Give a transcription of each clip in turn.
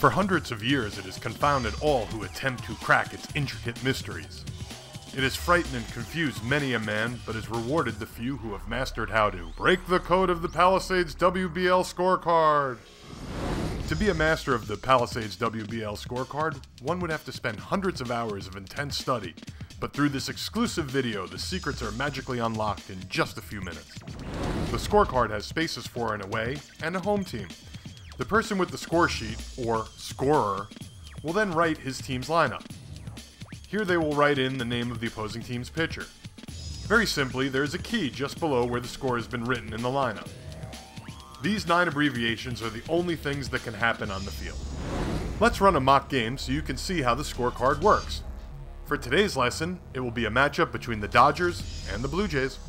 For hundreds of years, it has confounded all who attempt to crack its intricate mysteries. It has frightened and confused many a man, but has rewarded the few who have mastered how to break the code of the Palisades Wbl scorecard. To be a master of the Palisades Wbl scorecard, one would have to spend hundreds of hours of intense study, but through this exclusive video, the secrets are magically unlocked in just a few minutes. The scorecard has spaces for an away and a home team. The person with the score sheet, or scorer, will then write his team's lineup. Here they will write in the name of the opposing team's pitcher. Very simply, there is a key just below where the score has been written in the lineup. These 9 abbreviations are the only things that can happen on the field. Let's run a mock game so you can see how the scorecard works. For today's lesson, it will be a matchup between the Dodgers and the Blue Jays.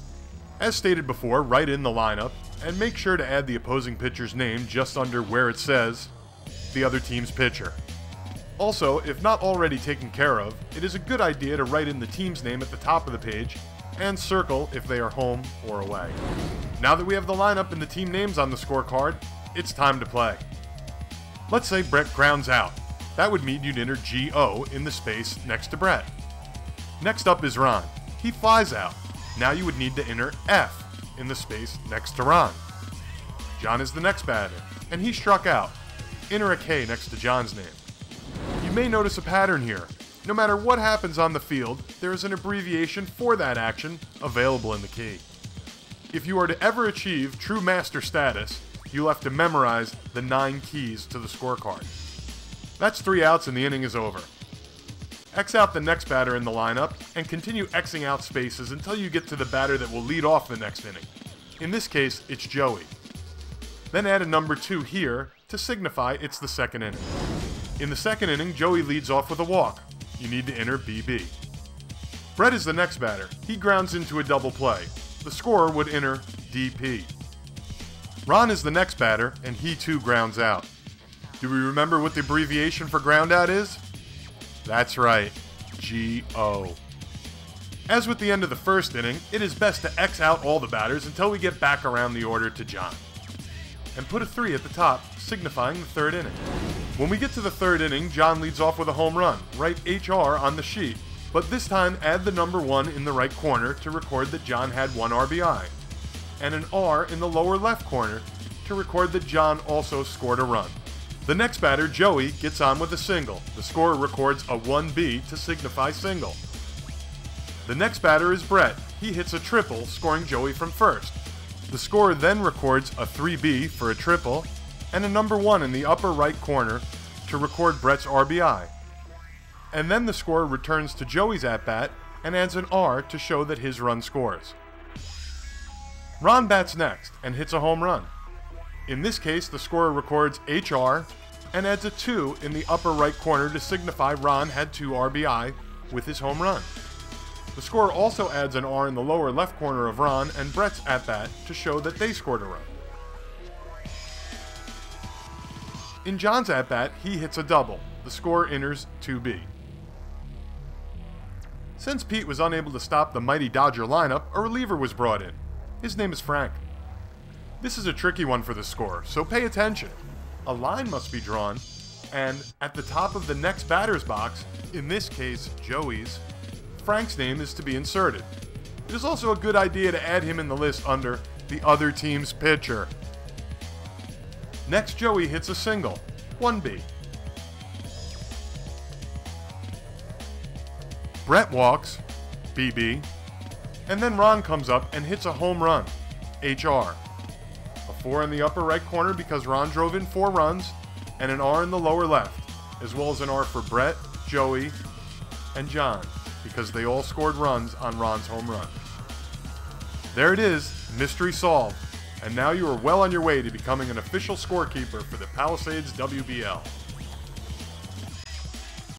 As stated before, write in the lineup and make sure to add the opposing pitcher's name just under where it says the other team's pitcher. Also, if not already taken care of, it is a good idea to write in the team's name at the top of the page and circle if they are home or away. Now that we have the lineup and the team names on the scorecard, it's time to play. Let's say Brett grounds out. That would mean you'd enter G-O in the space next to Brett. Next up is Ron. He flies out. Now you would need to enter F in the space next to Ron. John is the next batter, and he struck out. Enter a K next to John's name. You may notice a pattern here. No matter what happens on the field, there is an abbreviation for that action available in the key. If you are to ever achieve true master status, you'll have to memorize the 9 keys to the scorecard. That's 3 outs and the inning is over. X out the next batter in the lineup and continue Xing out spaces until you get to the batter that will lead off the next inning. In this case, it's Joey. Then add a number 2 here to signify it's the second inning. In the second inning, Joey leads off with a walk. You need to enter BB. Brett is the next batter. He grounds into a double play. The scorer would enter DP. Ron is the next batter, and he too grounds out. Do we remember what the abbreviation for ground out is? That's right, GO. As with the end of the first inning, it is best to X out all the batters until we get back around the order to John. And put a 3 at the top, signifying the third inning. When we get to the third inning, John leads off with a home run. Write HR on the sheet, but this time add the number 1 in the right corner to record that John had 1 RBI, and an R in the lower left corner to record that John also scored a run. The next batter, Joey, gets on with a single. The scorer records a 1B to signify single. The next batter is Brett. He hits a triple, scoring Joey from first. The scorer then records a 3B for a triple and a number 1 in the upper right corner to record Brett's RBI. And then the scorer returns to Joey's at-bat and adds an R to show that his run scores. Ron bats next and hits a home run. In this case, the scorer records HR and adds a 2 in the upper right corner to signify Ron had 2 RBI with his home run. The scorer also adds an R in the lower left corner of Ron and Brett's at-bat to show that they scored a run. In John's at-bat, he hits a double. The scorer enters 2B. Since Pete was unable to stop the mighty Dodger lineup, a reliever was brought in. His name is Frank. This is a tricky one for the scorer, so pay attention. A line must be drawn, and at the top of the next batter's box, in this case Joey's, Frank's name is to be inserted. It is also a good idea to add him in the list under the other team's pitcher. Next, Joey hits a single, 1B. Brett walks, BB, and then Ron comes up and hits a home run, HR. A 4 in the upper right corner because Ron drove in 4 runs, and an R in the lower left, as well as an R for Brett, Joey, and John, because they all scored runs on Ron's home run. There it is, mystery solved, and now you are well on your way to becoming an official scorekeeper for the Palisades WBL.